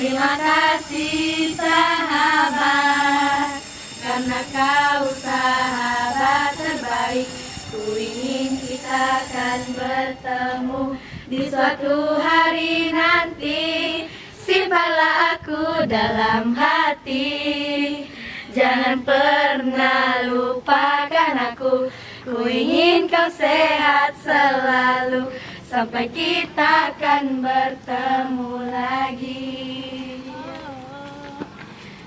Terima kasih sahabat, karena kau sahabat terbaik. Ku ingin kita akan bertemu di suatu hari nanti. Simpanlah aku dalam hati, jangan pernah lupakan aku. Ku ingin kau sehat selalu, sampai kita akan bertemu lagi.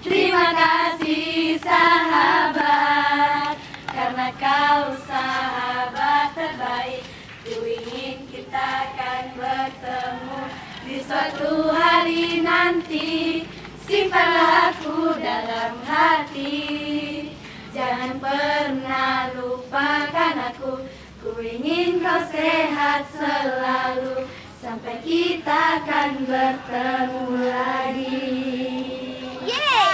Terima kasih sahabat, karena kau sahabat terbaik. Ku ingin kita akan bertemu di suatu hari nanti. Simpanlah aku dalam hati, jangan pernah lupakan aku. Ku ingin kau sehat selalu, sampai kita akan bertemu lagi. Yeay!